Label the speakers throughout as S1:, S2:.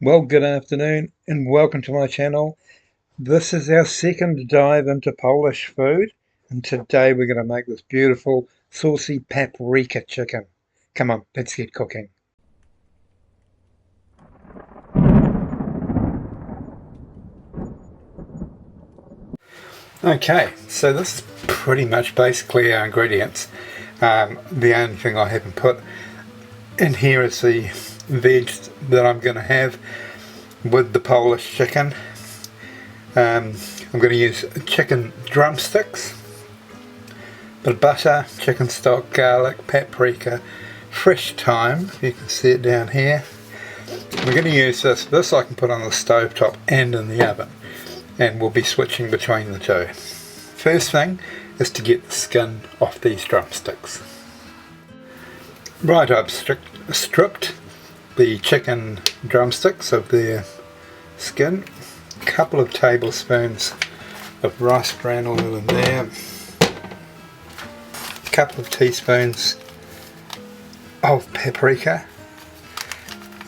S1: Well, good afternoon and welcome to my channel. This is our second dive into Polish food, and today we're going to make this beautiful saucy paprika chicken. Come on, let's get cooking. Okay, so this is pretty much basically our ingredients. The only thing I haven't put in here is the veg that I'm going to have with the Polish chicken. I'm going to use chicken drumsticks, bit of butter, chicken stock, garlic, paprika, fresh thyme, you can see it down here. We're going to use this I can put on the stove top and in the oven, and we'll be switching between the two. First thing is to get the skin off these drumsticks. Right, I've stripped the chicken drumsticks of their skin. A couple of tablespoons of rice bran oil in there. A couple of teaspoons of paprika.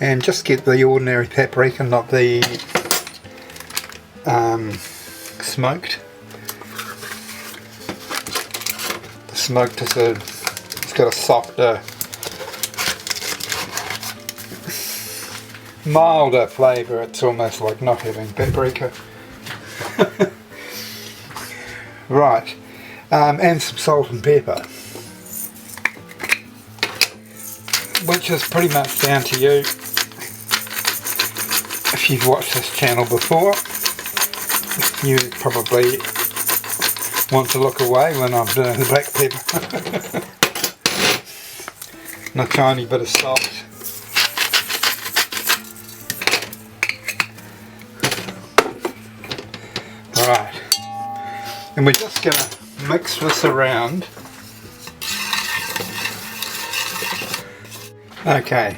S1: And just get the ordinary paprika, not the smoked. The smoked is it's got a softer, milder flavour. It's almost like not having paprika. Right, and some salt and pepper, which is pretty much down to you. If you've watched this channel before, you probably want to look away when I'm doing the black pepper. And a tiny bit of salt. Right, and we're just going to mix this around. Okay,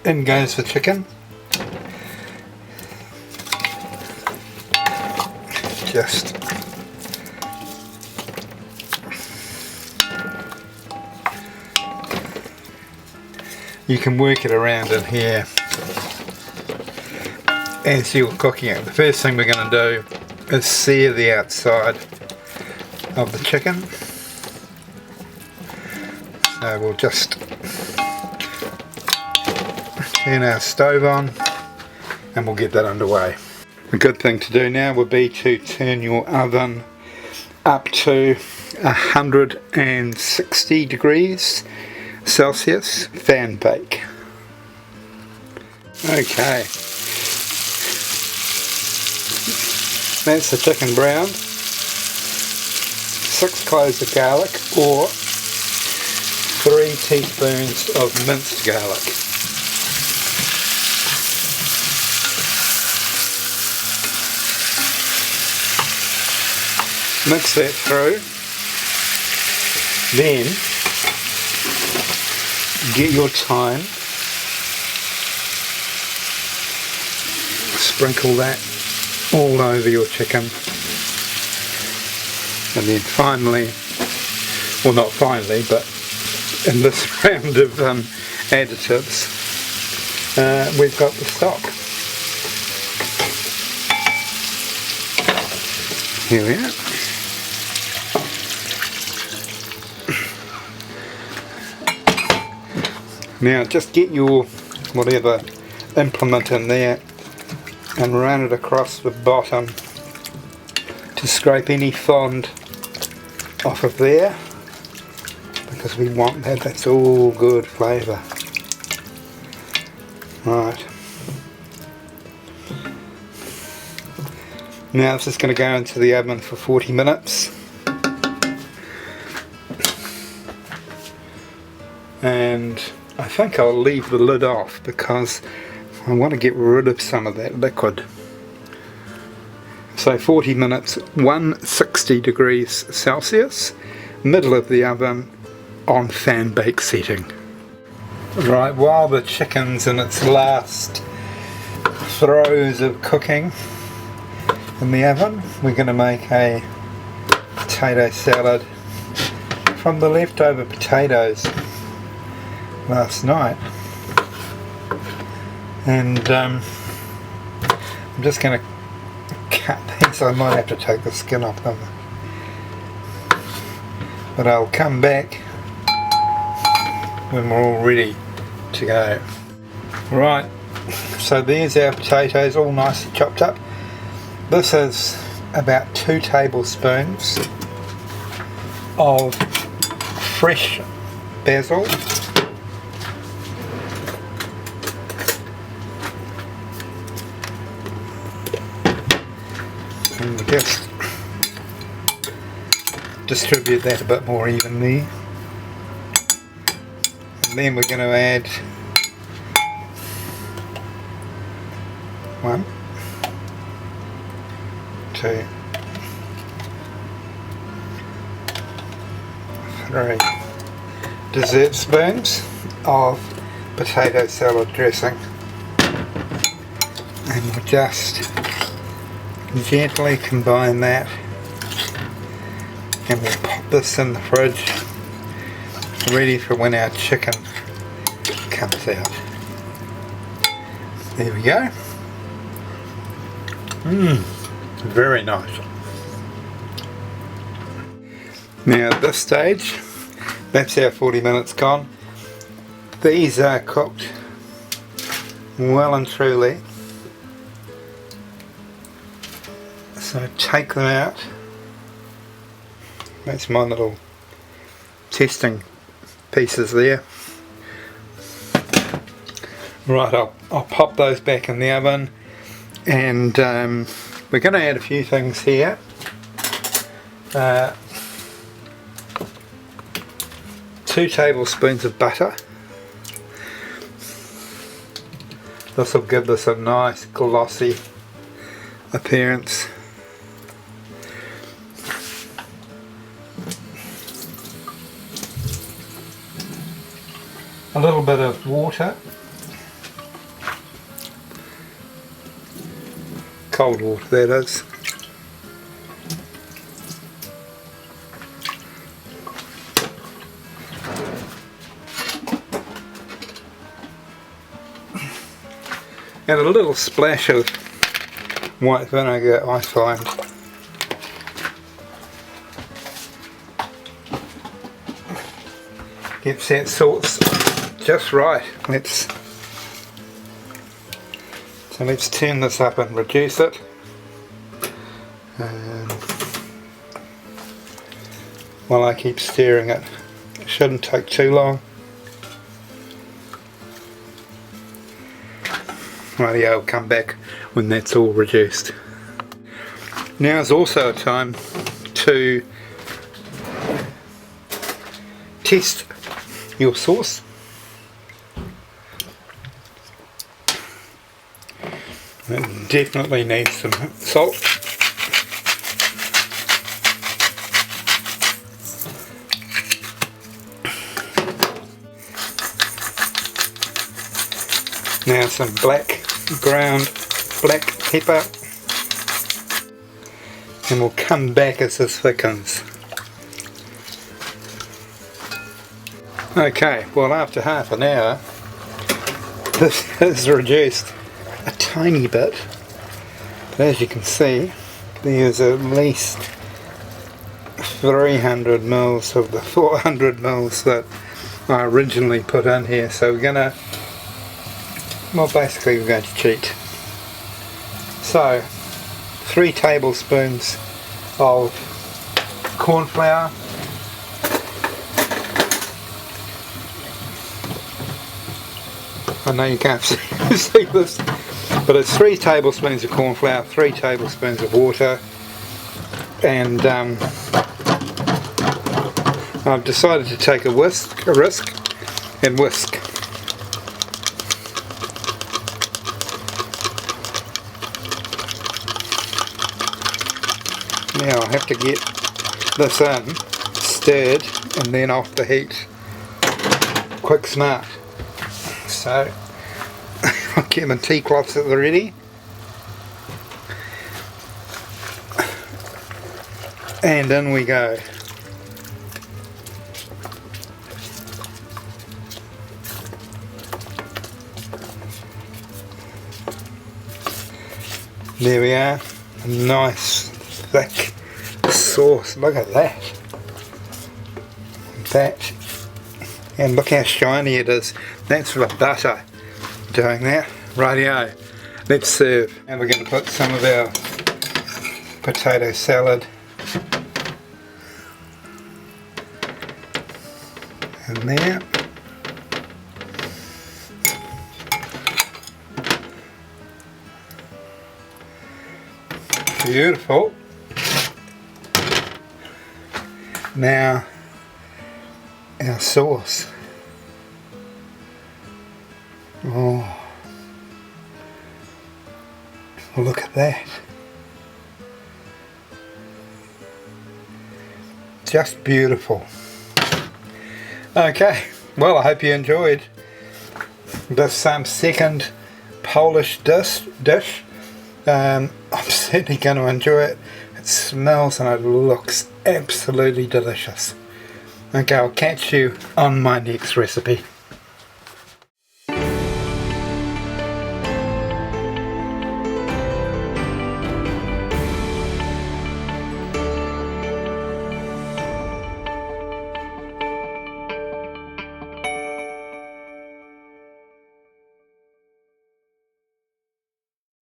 S1: in goes the chicken. Just you can work it around in here as you're cooking it. The first thing we're going to do is sear the outside of the chicken. So we'll just turn our stove on and we'll get that underway. A good thing to do now would be to turn your oven up to 160 degrees Celsius, fan bake. Okay, that's the chicken brown. 6 cloves of garlic or 3 teaspoons of minced garlic. Mix that through, then get your thyme, sprinkle that all over your chicken, and then finally, well not finally, but in this round of additives, we've got the stock. Here we are. Now just get your whatever implement in there and run it across the bottom to scrape any fond off of there, because we want that. That's all good flavour. Right. Now this is going to go into the oven for 40 minutes. And I think I'll leave the lid off because I want to get rid of some of that liquid. So 40 minutes, 160 degrees Celsius, middle of the oven on fan bake setting. Right, while the chicken's in its last throes of cooking in the oven, we're going to make a potato salad from the leftover potatoes last night, And I'm just going to cut these. I might have to take the skin off them, but I'll come back when we're all ready to go. Right, so there's our potatoes all nicely chopped up. This is about 2 tablespoons of fresh basil, and we'll just distribute that a bit more evenly. And then we're going to add 1, 2, 3 dessert spoons of potato salad dressing, and we'll just gently combine that, and we'll pop this in the fridge ready for when our chicken comes out. There we go. Very nice. Now at this stage, that's our 40 minutes gone. These are cooked well and truly. So take them out. That's my little testing pieces there. Right, I'll pop those back in the oven, and we're going to add a few things here. 2 tablespoons of butter. This will give this a nice glossy appearance. A little bit of water, cold water that is. And a little splash of white vinegar, I find. Gets that sauce just right. Let's turn this up and reduce it. And while I keep stirring it, it shouldn't take too long. Rightio, I'll come back when that's all reduced. Now is also a time to test your sauce. It definitely needs some salt. Now some ground black pepper, and we'll come back as this thickens. Okay, well after half an hour this has reduced a tiny bit, but as you can see there's at least 300 mils of the 400 mils that I originally put in here, so we're gonna, well basically we're going to cheat. So 3 tablespoons of corn flour, I know you can't see this, but it's 3 tablespoons of corn flour, 3 tablespoons of water, and I've decided to take a risk and whisk. Now I have to get this in, stirred, and then off the heat. Quick smart. So I'll get my tea cloths at the ready. And in we go. There we are, a nice thick sauce. Look at that. And look how shiny it is. That's the butter doing that. Rightio, let's serve. And we're going to put some of our potato salad in there. Beautiful. Now our sauce. Oh, look at that. Just beautiful. Okay, well, I hope you enjoyed this second Polish dish. I'm certainly going to enjoy it. It smells and it looks absolutely delicious. Okay, I'll catch you on my next recipe.